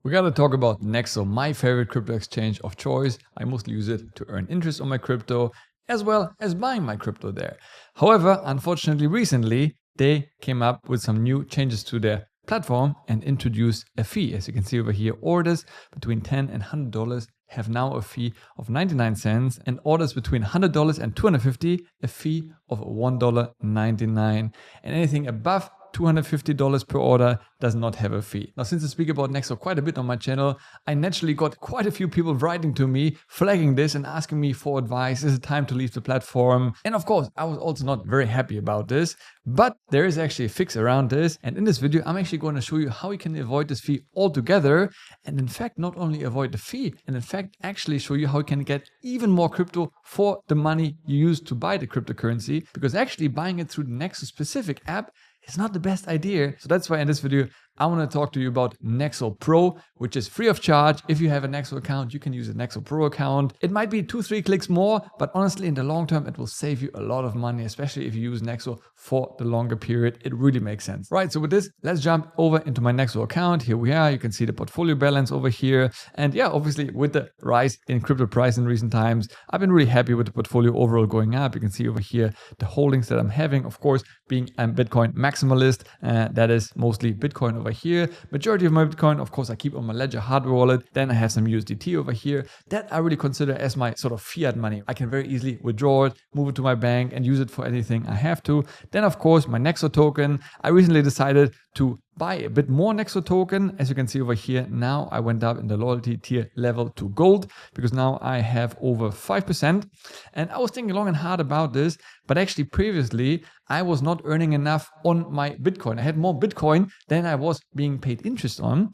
We gotta talk about Nexo, my favorite crypto exchange of choice. I mostly use it to earn interest on my crypto as well as buying my crypto there. However, unfortunately recently they came up with some new changes to their platform and introduced a fee. As you can see over here, orders between $10 and $100 have now a fee of 99 cents, and orders between $100 and $250 a fee of $1.99, and anything above $250 per order does not have a fee. Now, since I speak about Nexo quite a bit on my channel, I naturally got quite a few people writing to me, flagging this and asking me for advice. Is it time to leave the platform? And of course, I was also not very happy about this, but there is actually a fix around this. And in this video, I'm actually going to show you how you can avoid this fee altogether. And in fact, not only avoid the fee, and in fact, actually show you how you can get even more crypto for the money you use to buy the cryptocurrency, because actually buying it through the Nexo specific app is not the best idea. So that's why in this video, I want to talk to you about Nexo Pro, which is free of charge. If you have a Nexo account, you can use a Nexo Pro account. It might be 2-3 clicks more, but honestly, in the long term, it will save you a lot of money, especially if you use Nexo for the longer period. It really makes sense. Right, so with this, let's jump over into my Nexo account. Here we are. You can see the portfolio balance over here. And yeah, obviously with the rise in crypto price in recent times, I've been really happy with the portfolio overall going up. You can see over here the holdings that I'm having, of course, being a Bitcoin maximalist. That is mostly Bitcoin over here. Majority of my Bitcoin, of course, I keep on my Ledger hardware wallet. Then I have some USDT over here that I really consider as my sort of fiat money. I can very easily withdraw it, move it to my bank and use it for anything I have to. Then, of course, my Nexo token. I recently decided to buy a bit more Nexo token. As you can see over here, now I went up in the loyalty tier level to gold because now I have over 5%. And I was thinking long and hard about this, but actually previously I was not earning enough on my Bitcoin. I had more Bitcoin than I was being paid interest on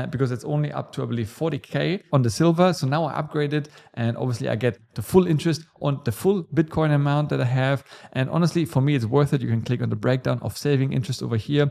because it's only up to, I believe, 40K on the silver. So now I upgraded and obviously I get the full interest on the full Bitcoin amount that I have. And honestly, for me, it's worth it. You can click on the breakdown of saving interest over here.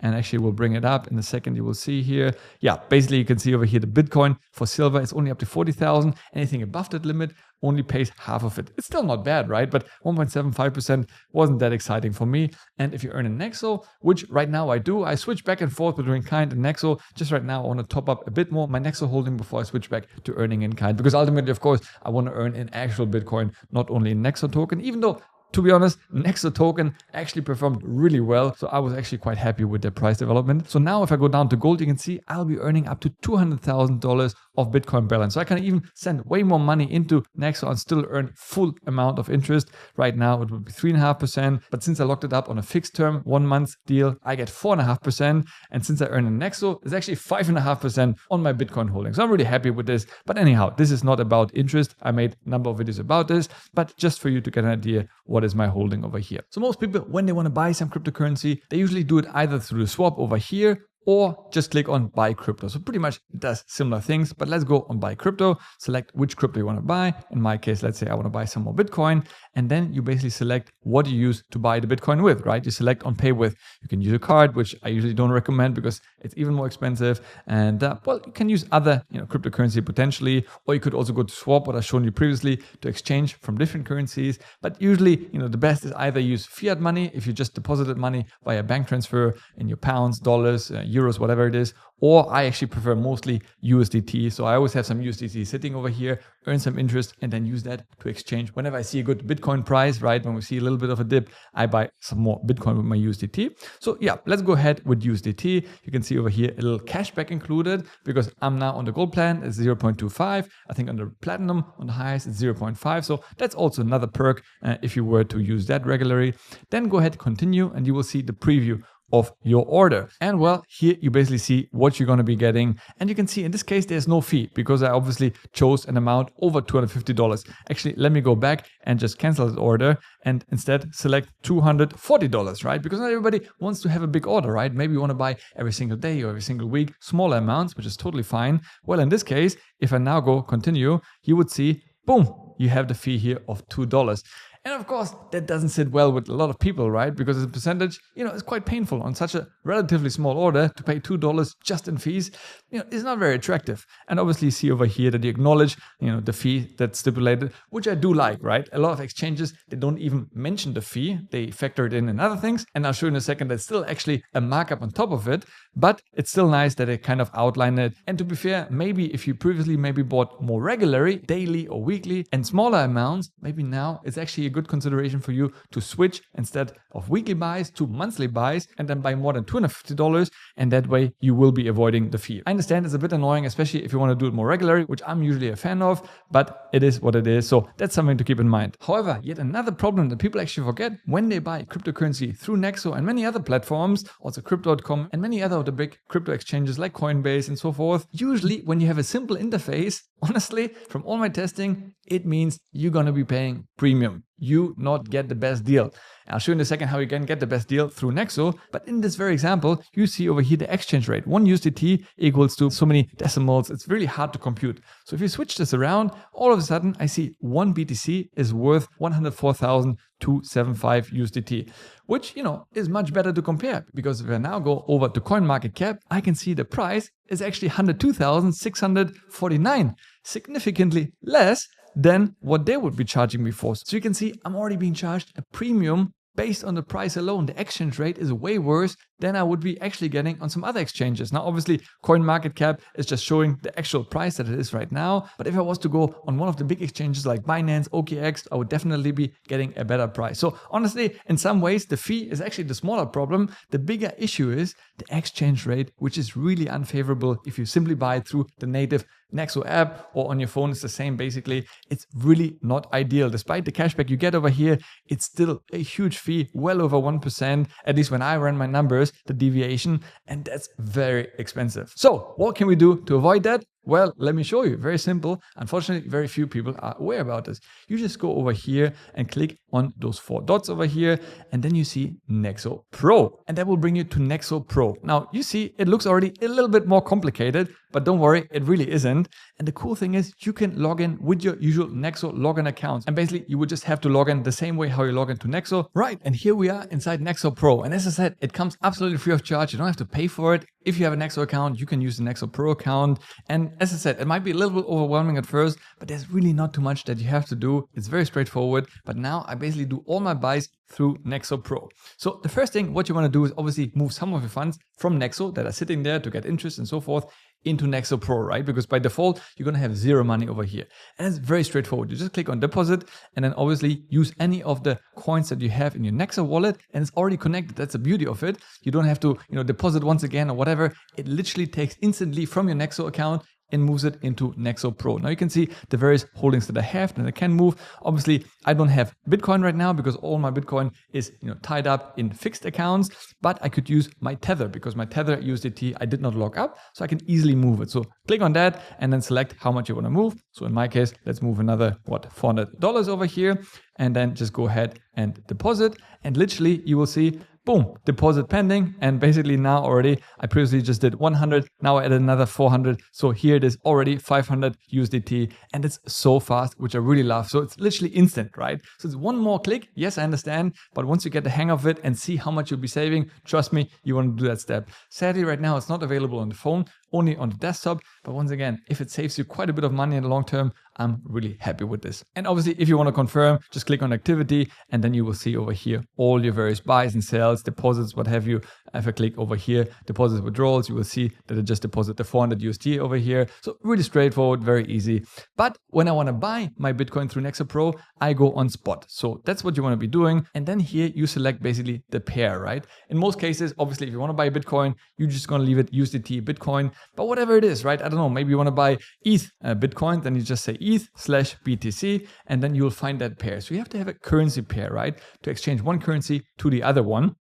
And actually we'll bring it up in a second. You will see here. Yeah, basically you can see over here the Bitcoin for silver is only up to 40,000. Anything above that limit only pays half of it. It's still not bad, right? But 1.75% wasn't that exciting for me. And if you earn in Nexo, which right now I do, I switch back and forth between kind and Nexo. Just right now I want to top up a bit more my Nexo holding before I switch back to earning in kind. Because ultimately, of course, I want to earn in actual Bitcoin, not only in Nexo token, even though to be honest, Nexo token actually performed really well. So I was actually quite happy with the price development. So now if I go down to gold, you can see I'll be earning up to $200,000 of Bitcoin balance. So I can even send way more money into Nexo and still earn full amount of interest. Right now it would be 3.5%. But since I locked it up on a fixed term, 1 month deal, I get 4.5%. And since I earn in Nexo, it's actually 5.5% on my Bitcoin holding. So I'm really happy with this. But anyhow, this is not about interest. I made a number of videos about this, but just for you to get an idea what is my holding over here. So most people, when they want to buy some cryptocurrency, they usually do it either through the swap over here or just click on buy crypto. So pretty much it does similar things, but let's go on buy crypto, select which crypto you want to buy. In my case, let's say I want to buy some more Bitcoin, and then you basically select what you use to buy the Bitcoin with, right? You select on pay with. You can use a card, which I usually don't recommend because it's even more expensive. And well, you can use other, cryptocurrency potentially, or you could also go to swap, what I've shown you previously, to exchange from different currencies. But usually, the best is either use fiat money if you just deposited money via bank transfer in your pounds, dollars, euros, whatever it is, or I actually prefer mostly USDT. So I always have some USDT sitting over here, earn some interest, and then use that to exchange. Whenever I see a good Bitcoin price, right, when we see a little bit of a dip, I buy some more Bitcoin with my USDT. So yeah, let's go ahead with USDT. You can see over here a little cashback included because I'm now on the gold plan, it's 0.25. I think on the platinum, on the highest, it's 0.5. So that's also another perk if you were to use that regularly. Then go ahead, continue, and you will see the preview of your order. And well, here you basically see what you're going to be getting. And you can see in this case, there's no fee because I obviously chose an amount over $250. Actually, let me go back and just cancel this order and instead select $240, right? Because not everybody wants to have a big order, right? Maybe you want to buy every single day or every single week, smaller amounts, which is totally fine. Well, in this case, if I now go continue, you would see, boom, you have the fee here of $2. And of course, that doesn't sit well with a lot of people, right? Because as a percentage, it's quite painful on such a relatively small order to pay $2 just in fees. It's not very attractive. And obviously you see over here that you acknowledge, the fee that's stipulated, which I do like, right? A lot of exchanges, they don't even mention the fee. They factor it in other things. And I'll show you in a second, that's still actually a markup on top of it, but it's still nice that they kind of outline it. And to be fair, maybe if you previously bought more regularly, daily or weekly, and smaller amounts, maybe now it's actually a good consideration for you to switch instead of weekly buys to monthly buys and then buy more than $250, and that way you will be avoiding the fee. I understand it's a bit annoying, especially if you want to do it more regularly, which I'm usually a fan of, but it is what it is. So that's something to keep in mind. However, yet another problem that people actually forget when they buy cryptocurrency through Nexo and many other platforms, also crypto.com and many other of the big crypto exchanges like Coinbase and so forth, usually when you have a simple interface, honestly, from all my testing, it means you're going to be paying premium. You not get the best deal. I'll show you in a second how you can get the best deal through Nexo. But in this very example, you see over here the exchange rate. 1 USDT equals to so many decimals. It's really hard to compute. So if you switch this around, all of a sudden I see 1 BTC is worth 104,275 USDT, which, is much better to compare, because if I now go over to CoinMarketCap, I can see the price is actually 102,649, significantly less than what they would be charging before. So you can see I'm already being charged a premium based on the price alone. The exchange rate is way worse than I would be actually getting on some other exchanges. Now, obviously, CoinMarketCap is just showing the actual price that it is right now. But if I was to go on one of the big exchanges like Binance, OKX, I would definitely be getting a better price. So honestly, in some ways, the fee is actually the smaller problem. The bigger issue is the exchange rate, which is really unfavorable if you simply buy it through the native Nexo app or on your phone. It's the same basically. It's really not ideal. Despite the cashback you get over here, it's still a huge fee, well over 1%, at least when I ran my numbers, the deviation, and that's very expensive. So what can we do to avoid that? Well, let me show you. Very simple. Unfortunately, very few people are aware about this. You just go over here and click on those 4 dots over here, and then you see Nexo Pro, and that will bring you to Nexo Pro. Now, you see it looks already a little bit more complicated, but don't worry, it really isn't. And the cool thing is you can log in with your usual Nexo login account. And basically, you would just have to log in the same way how you log into Nexo. Right, and here we are inside Nexo Pro. And as I said, it comes absolutely free of charge. You don't have to pay for it. If you have a Nexo account, you can use the Nexo Pro account. And as I said, it might be a little bit overwhelming at first, but there's really not too much that you have to do. It's very straightforward. But now I basically do all my buys through Nexo Pro. So the first thing what you want to do is obviously move some of your funds from Nexo that are sitting there to get interest and so forth into Nexo Pro, right? Because by default, you're going to have 0 money over here. And it's very straightforward. You just click on deposit and then obviously use any of the coins that you have in your Nexo wallet, and it's already connected. That's the beauty of it. You don't have to, deposit once again or whatever. It literally takes instantly from your Nexo account and moves it into Nexo Pro. Now you can see the various holdings that I have and I can move. Obviously, I don't have Bitcoin right now because all my Bitcoin is tied up in fixed accounts, but I could use my Tether because my Tether USDT I did not lock up, so I can easily move it. So click on that and then select how much you want to move. So in my case, let's move another, $400 over here, and then just go ahead and deposit. And literally you will see, boom, deposit pending. And basically now already, I previously just did 100. Now I added another 400. So here it is already 500 USDT. And it's so fast, which I really love. So it's literally instant, right? So it's one more click. Yes, I understand. But once you get the hang of it and see how much you'll be saving, trust me, you want to do that step. Sadly, right now, it's not available on the phone, only on the desktop. But once again, if it saves you quite a bit of money in the long term, I'm really happy with this. And obviously, if you want to confirm, just click on activity and then you will see over here all your various buys and sales, deposits, what have you. If I click over here, deposits, withdrawals, you will see that I just deposit the 400 USD over here. So really straightforward, very easy. But when I want to buy my Bitcoin through Nexo Pro, I go on spot. So that's what you want to be doing. And then here you select basically the pair, right? In most cases, obviously, if you want to buy Bitcoin, you're just going to leave it USDT Bitcoin. But whatever it is, right? I don't know, maybe you want to buy ETH Bitcoin, then you just say ETH/BTC, and then you'll find that pair. So you have to have a currency pair, right? To exchange one currency to the other one.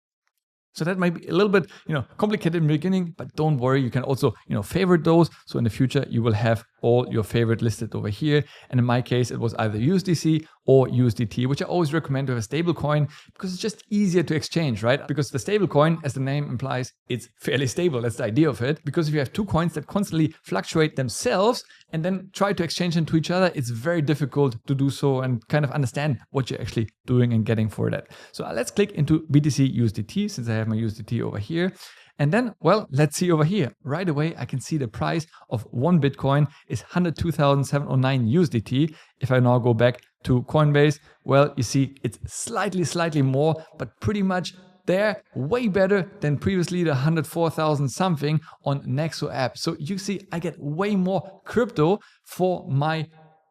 So that might be a little bit, complicated in the beginning, but don't worry. You can also, favorite those. So in the future, you will have all your favorite listed over here. And in my case, it was either USDC or USDT, which I always recommend to have a stable coin because it's just easier to exchange, right? Because the stable coin, as the name implies, it's fairly stable. That's the idea of it. Because if you have two coins that constantly fluctuate themselves and then try to exchange them to each other, it's very difficult to do so and kind of understand what you're actually doing and getting for that. So let's click into BTC USDT since I have my USDT over here. And then, well, let's see over here. Right away, I can see the price of one Bitcoin is 102,709 USDT. If I now go back to Coinbase, well, you see it's slightly more, but pretty much there, way better than previously the 104,000 something on Nexo app. So you see, I get way more crypto for my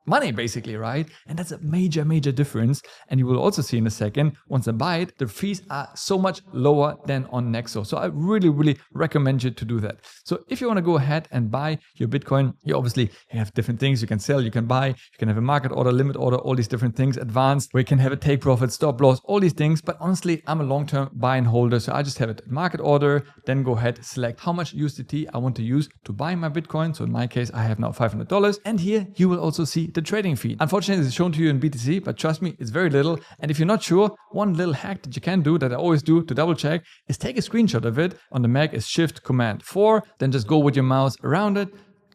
money basically, right? And that's a major difference. And you will also see in a second, once I buy it, the fees are so much lower than on Nexo. So I really recommend you to do that. So if you want to go ahead and buy your Bitcoin, you obviously have different things you can sell, you can buy, you can have a market order, limit order, all these different things, advanced, where you can have a take profit, stop loss, all these things. But honestly, I'm a long-term buy and holder. So I just have it at market order, then go ahead, select how much USDT I want to use to buy my Bitcoin. So in my case, I have now $500. And here you will also see the trading fee. Unfortunately, it's shown to you in BTC, but trust me, it's very little. And if you're not sure, one little hack that you can do that I always do to double check is take a screenshot of it. On the Mac is Shift-Command-4, then just go with your mouse around it,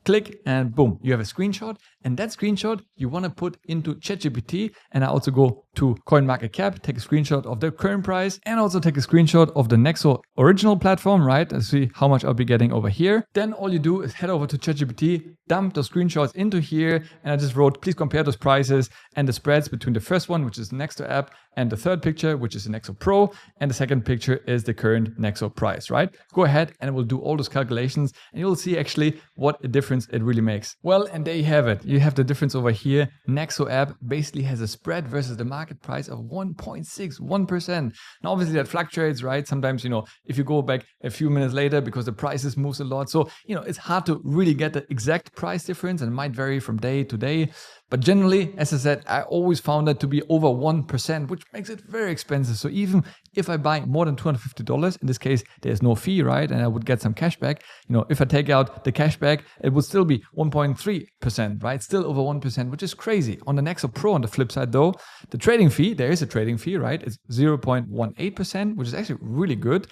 click, and boom, you have a screenshot. And that screenshot you want to put into ChatGPT. And I also go to CoinMarketCap, take a screenshot of the current price, and also take a screenshot of the Nexo original platform, right? And see how much I'll be getting over here. Then all you do is head over to ChatGPT, dump those screenshots into here. And I just wrote, please compare those prices and the spreads between the first one, which is the Nexo app, and the third picture, which is the Nexo Pro. And the second picture is the current Nexo price, right? Go ahead and it will do all those calculations and you'll see actually what a difference it really makes. Well, and there you have it. You have the difference over here. Nexo app basically has a spread versus the market price of 1.61%. Now, obviously that fluctuates, right? Sometimes, if you go back a few minutes later because the prices moves a lot. So, it's hard to really get the exact price difference and it might vary from day to day. But generally, as I said, I always found that to be over 1%, which makes it very expensive. So even if I buy more than $250, in this case, there's no fee, right? And I would get some cash back. If I take out the cash back, it would still be 1.3%, right? Still over 1%, which is crazy. On the Nexo Pro, on the flip side though, the trading fee, there is a trading fee, right? It's 0.18%, which is actually really good.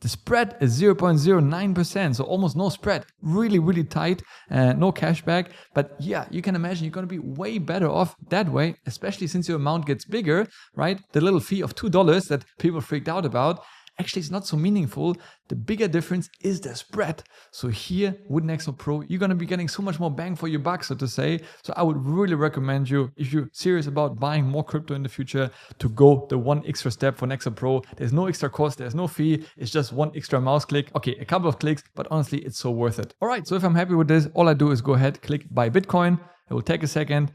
The spread is 0.09%, so almost no spread. Really tight, no cashback. But yeah, you can imagine you're going to be way better off that way, especially since your amount gets bigger, right? The little fee of $2 that people freaked out about, actually it's not so meaningful. The bigger difference is the spread. So here with Nexo Pro, you're going to be getting so much more bang for your buck, so to say. So I would really recommend you, if you're serious about buying more crypto in the future, to go the one extra step for Nexo Pro. There's no extra cost, there's no fee. It's just one extra mouse click. Okay, a couple of clicks, but honestly, it's so worth it. All right, so if I'm happy with this, all I do is go ahead, click buy Bitcoin. It will take a second.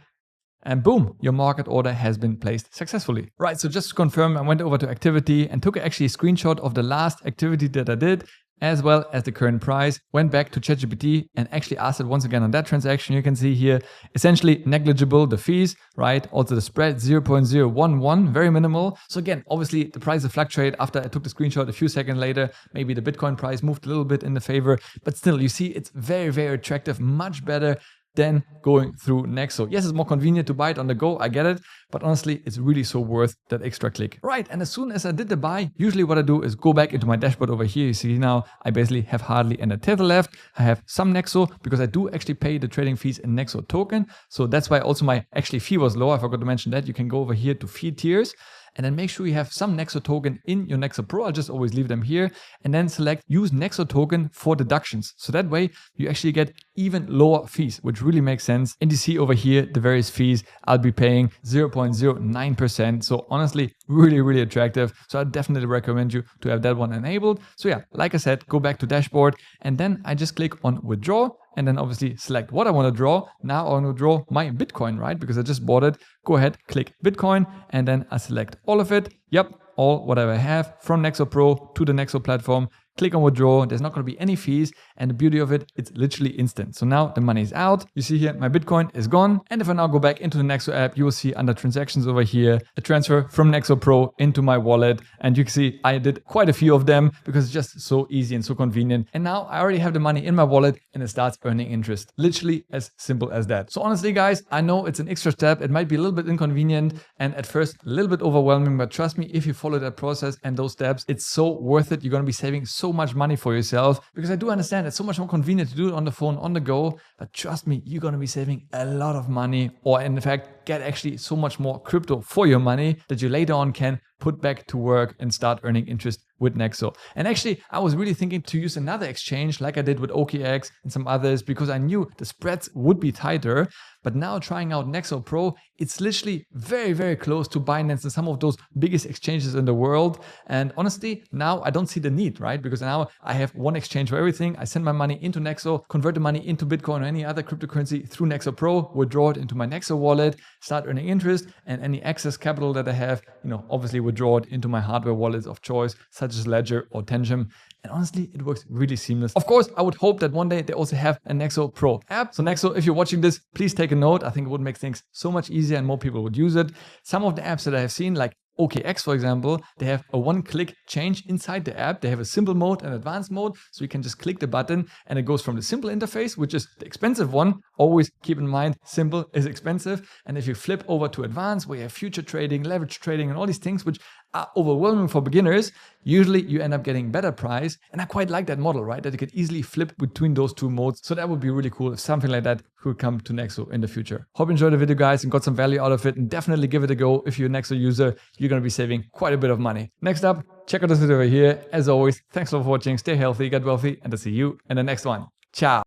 And boom, your market order has been placed successfully. Right, so just to confirm, I went over to activity and took actually a screenshot of the last activity that I did, as well as the current price, went back to ChatGPT and actually asked it once again on that transaction. You can see here, essentially negligible, the fees, right? Also the spread, 0.011, very minimal. So again, obviously the prices fluctuate. After I took the screenshot a few seconds later, maybe the Bitcoin price moved a little bit in the favor, but still you see it's very attractive, much better than going through Nexo. Yes, it's more convenient to buy it on the go, I get it, but honestly, it's really so worth that extra click. Right, and as soon as I did the buy, usually what I do is go back into my dashboard over here. You see now, I basically have hardly any tether left. I have some Nexo because I do actually pay the trading fees in Nexo token. So that's why also my actually fee was low. I forgot to mention that. You can go over here to fee tiers. And then make sure you have some Nexo token in your Nexo Pro. I'll just always leave them here. And then select use Nexo token for deductions. So that way you actually get even lower fees, which really makes sense. And you see over here, the various fees, I'll be paying 0.09%. So honestly, really attractive. So I definitely recommend you to have that one enabled. So yeah, like I said, go back to dashboard and then I just click on withdraw. And then obviously select what I want to draw. Now I want to draw my Bitcoin, right? Because I just bought it. Go ahead, click Bitcoin, and then I select all of it. Yep, all whatever I have from Nexo Pro to the Nexo platform. click on withdraw. There's not going to be any fees. And the beauty of it, it's literally instant. So now the money is out. You see here, my Bitcoin is gone. And if I now go back into the Nexo app, you will see under transactions over here, a transfer from Nexo Pro into my wallet. And you can see I did quite a few of them because it's just so easy and so convenient. And now I already have the money in my wallet and it starts earning interest. Literally as simple as that. So honestly, guys, I know it's an extra step. It might be a little bit inconvenient and at first a little bit overwhelming, but trust me, if you follow that process and those steps, it's so worth it. You're going to be saving so much money for yourself because I do understand it's so much more convenient to do it on the phone, on the go. But trust me, you're going to be saving a lot of money, or in fact, get actually so much more crypto for your money that you later on can put back to work and start earning interest with Nexo. And actually, I was really thinking to use another exchange like I did with OKX and some others because I knew the spreads would be tighter. But now trying out Nexo Pro, it's literally very, very close to Binance and some of those biggest exchanges in the world. And honestly, now I don't see the need, right? Because now I have one exchange for everything. I send my money into Nexo, convert the money into Bitcoin or any other cryptocurrency through Nexo Pro, withdraw it into my Nexo wallet, start earning interest, and any excess capital that I have, obviously withdraw it into my hardware wallets of choice, such as Ledger or Tangem. And honestly, it works really seamless. Of course, I would hope that one day they also have a Nexo Pro app. So Nexo, if you're watching this, please take a note. I think it would make things so much easier and more people would use it. Some of the apps that I have seen, like OKX, for example, they have a one-click change inside the app. They have a simple mode and advanced mode. So you can just click the button and it goes from the simple interface, which is the expensive one. Always keep in mind, simple is expensive. And if you flip over to advanced, where you have future trading, leverage trading, and all these things, which are overwhelming for beginners, usually you end up getting better price. And I quite like that model, right? That you could easily flip between those two modes. So that would be really cool if something like that could come to Nexo in the future. Hope you enjoyed the video, guys, and got some value out of it. And definitely give it a go. If you're a Nexo user, you're going to be saving quite a bit of money. Next up, check out this video over here. As always, thanks for watching. Stay healthy, get wealthy, and I'll see you in the next one. Ciao.